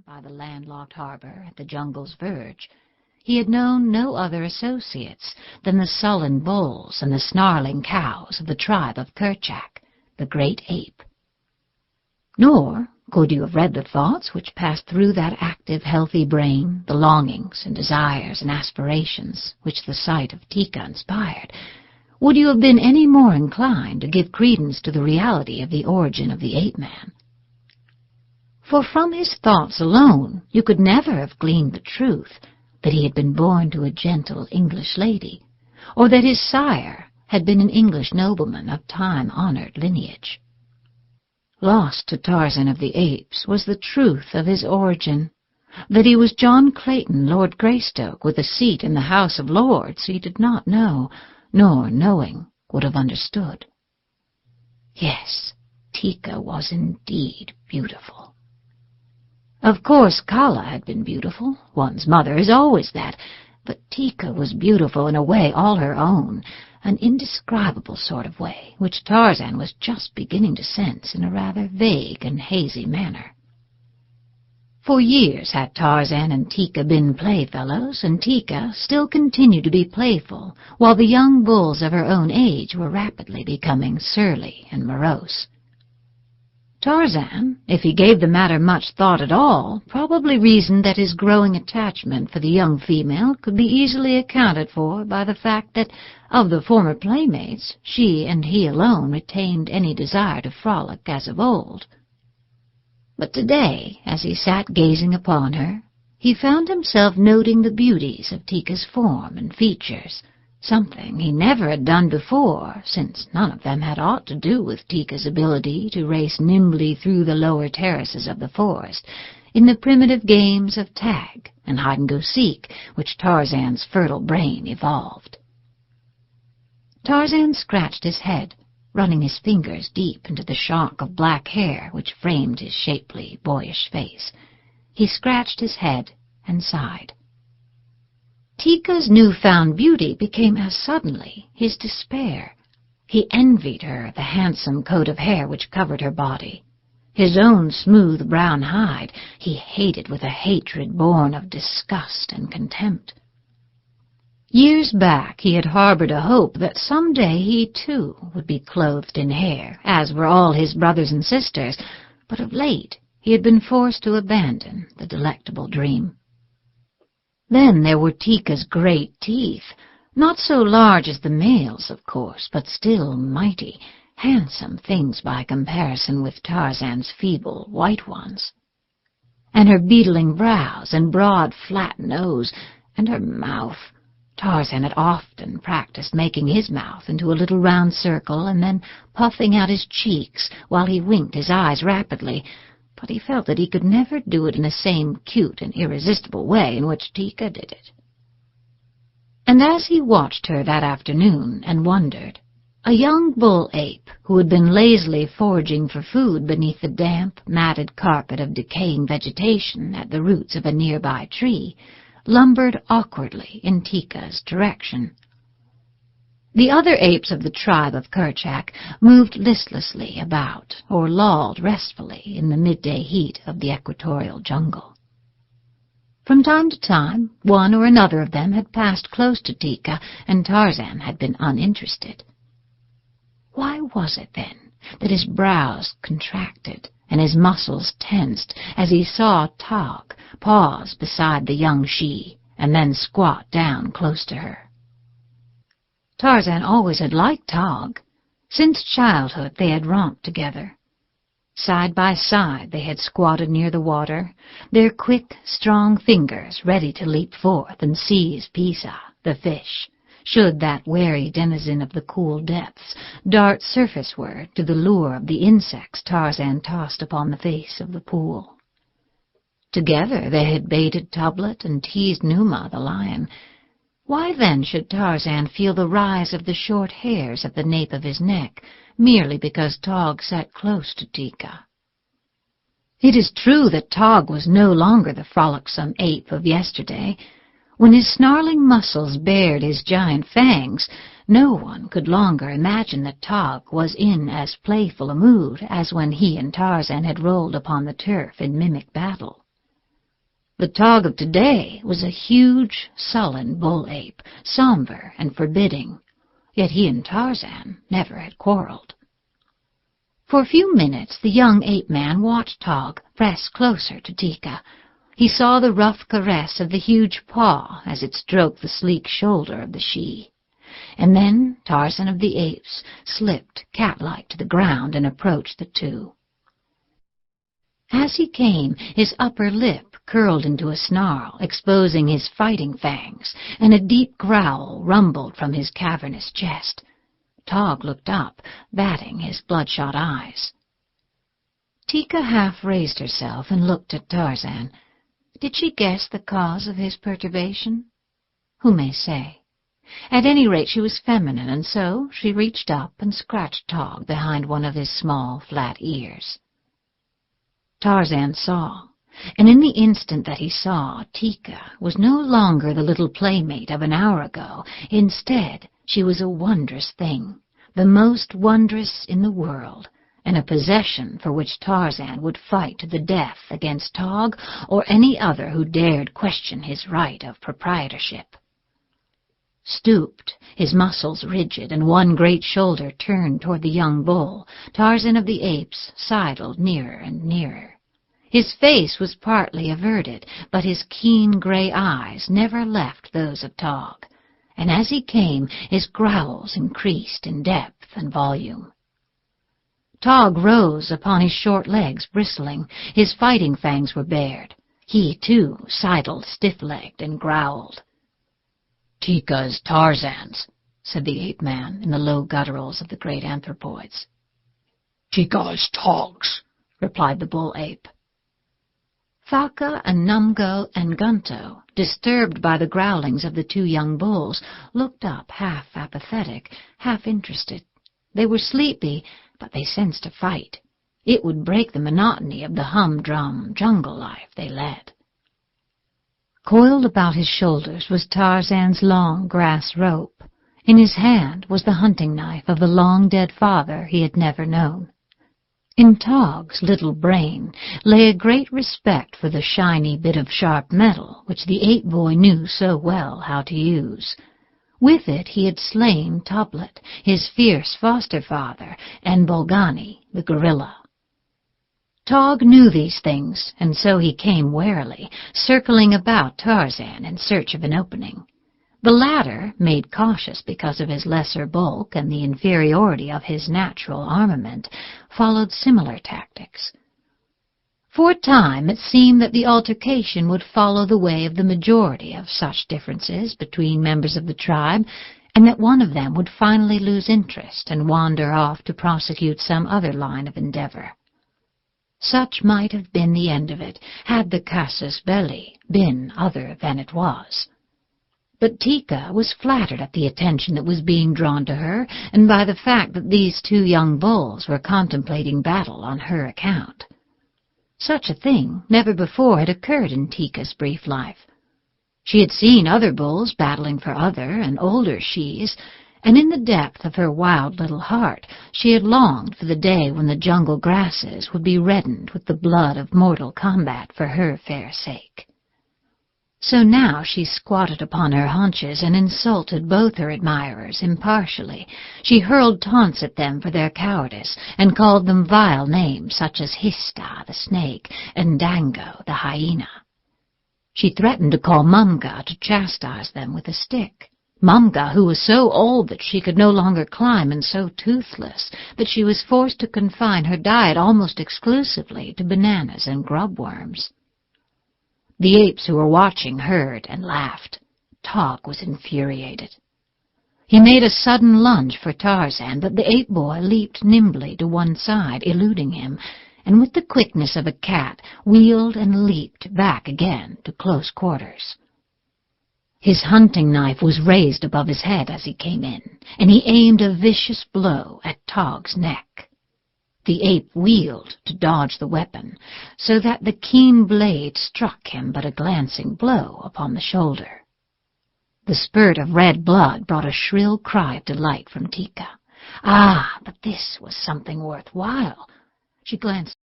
Tarzan by the landlocked harbor at the jungle's verge, he had known no other associates than the sullen bulls and the snarling cows of the tribe of Kerchak, the great ape. Nor could you have read the thoughts which passed through that active, healthy brain, the longings and desires and aspirations which the sight of Tika inspired, would you have been any more inclined to give credence to the reality of the origin of the ape-man. For from his thoughts alone you could never have gleaned the truth that he had been born to a gentle English lady, or that his sire had been an English nobleman of time-honored lineage. Lost to Tarzan of the Apes was the truth of his origin. That he was John Clayton, Lord Greystoke, with a seat in the House of Lords, he did not know, nor, knowing, would have understood. Yes, Tika was indeed beautiful. Of course, Kala had been beautiful. One's mother is always that. But Tika was beautiful in a way all her own, an indescribable sort of way, which Tarzan was just beginning to sense in a rather vague and hazy manner. For years had Tarzan and Tika been playfellows, and Tika still continued to be playful, while the young bulls of her own age were rapidly becoming surly and morose. Tarzan, if he gave the matter much thought at all, probably reasoned that his growing attachment for the young female could be easily accounted for by the fact that, of the former playmates, she and he alone retained any desire to frolic as of old. But today, as he sat gazing upon her, he found himself noting the beauties of Tika's form and features, something he never had done before, since none of them had aught to do with Tika's ability to race nimbly through the lower terraces of the forest in the primitive games of tag and hide-and-go-seek which Tarzan's fertile brain evolved. Tarzan scratched his head, running his fingers deep into the shock of black hair which framed his shapely, boyish face. He scratched his head and sighed. Tika's newfound beauty became as suddenly his despair. He envied her the handsome coat of hair which covered her body. His own smooth brown hide he hated with a hatred born of disgust and contempt. Years back he had harbored a hope that someday he, too, would be clothed in hair, as were all his brothers and sisters, but of late he had been forced to abandon the delectable dream. Then there were Tika's great teeth, not so large as the male's, of course, but still mighty, handsome things by comparison with Tarzan's feeble white ones. And her beetling brows and broad, flat nose, and her mouth. Tarzan had often practiced making his mouth into a little round circle and then puffing out his cheeks while he winked his eyes rapidly, but he felt that he could never do it in the same cute and irresistible way in which Tika did it. And as he watched her that afternoon and wondered, a young bull-ape who had been lazily foraging for food beneath the damp, matted carpet of decaying vegetation at the roots of a nearby tree lumbered awkwardly in Tika's direction. The other apes of the tribe of Kerchak moved listlessly about or lolled restfully in the midday heat of the equatorial jungle. From time to time, one or another of them had passed close to Tika, and Tarzan had been uninterested. Why was it, then, that his brows contracted and his muscles tensed as he saw Tog pause beside the young she and then squat down close to her? Tarzan always had liked Tog. Since childhood they had romped together. Side by side they had squatted near the water, their quick, strong fingers ready to leap forth and seize Pisa, the fish, should that wary denizen of the cool depths dart surfaceward to the lure of the insects Tarzan tossed upon the face of the pool. Together they had baited Tublet and teased Numa the lion. Why then should Tarzan feel the rise of the short hairs at the nape of his neck, merely because Tog sat close to Tika? It is true that Tog was no longer the frolicsome ape of yesterday. When his snarling muscles bared his giant fangs, no one could longer imagine that Tog was in as playful a mood as when he and Tarzan had rolled upon the turf in mimic battle. The Tog of today was a huge, sullen bull-ape, somber and forbidding, yet he and Tarzan never had quarreled. For a few minutes the young ape-man watched Tog press closer to Tika. He saw the rough caress of the huge paw as it stroked the sleek shoulder of the she. And then Tarzan of the Apes slipped cat-like to the ground and approached the two. As he came, his upper lip curled into a snarl, exposing his fighting fangs, and a deep growl rumbled from his cavernous chest. Tog looked up, batting his bloodshot eyes. Tika half raised herself and looked at Tarzan. Did she guess the cause of his perturbation? Who may say? At any rate, she was feminine, and so she reached up and scratched Tog behind one of his small, flat ears. Tarzan saw, and in the instant that he saw, Tika was no longer the little playmate of an hour ago. Instead, she was a wondrous thing, the most wondrous in the world, and a possession for which Tarzan would fight to the death against Tog or any other who dared question his right of proprietorship. Stooped, his muscles rigid and one great shoulder turned toward the young bull, Tarzan of the Apes sidled nearer and nearer. His face was partly averted, but his keen gray eyes never left those of Tog, and as he came, his growls increased in depth and volume. Tog rose upon his short legs, bristling. His fighting fangs were bared. He, too, sidled stiff-legged and growled. "Tika's Tarzan's," said the ape-man in the low gutturals of the great anthropoids. "Tika's Tog's," replied the bull-ape. Thaka and Numgo and Gunto, disturbed by the growlings of the two young bulls, looked up half apathetic, half interested. They were sleepy, but they sensed a fight. It would break the monotony of the humdrum jungle life they led. Coiled about his shoulders was Tarzan's long grass rope. In his hand was the hunting knife of the long-dead father he had never known. In Tog's little brain lay a great respect for the shiny bit of sharp metal which the ape-boy knew so well how to use. With it he had slain Toblet, his fierce foster-father, and Bolgani, the gorilla. Tog knew these things, and so he came warily, circling about Tarzan in search of an opening. The latter, made cautious because of his lesser bulk and the inferiority of his natural armament, followed similar tactics. For a time it seemed that the altercation would follow the way of the majority of such differences between members of the tribe, and that one of them would finally lose interest and wander off to prosecute some other line of endeavor. Such might have been the end of it, had the casus belli been other than it was. But Tika was flattered at the attention that was being drawn to her, and by the fact that these two young bulls were contemplating battle on her account. Such a thing never before had occurred in Tika's brief life. She had seen other bulls battling for other and older shes, and in the depth of her wild little heart she had longed for the day when the jungle grasses would be reddened with the blood of mortal combat for her fair sake. So now she squatted upon her haunches and insulted both her admirers impartially. She hurled taunts at them for their cowardice, and called them vile names such as Hista, the snake, and Dango, the hyena. She threatened to call Mumga to chastise them with a stick. Mumga, who was so old that she could no longer climb and so toothless that she was forced to confine her diet almost exclusively to bananas and grubworms. The apes who were watching heard and laughed. Tog was infuriated. He made a sudden lunge for Tarzan, but the ape-boy leaped nimbly to one side, eluding him, and with the quickness of a cat wheeled and leaped back again to close quarters. His hunting knife was raised above his head as he came in, and he aimed a vicious blow at Tog's neck. The ape wheeled to dodge the weapon, so that the keen blade struck him but a glancing blow upon the shoulder. The spurt of red blood brought a shrill cry of delight from Tika. Ah, but this was something worthwhile. She glanced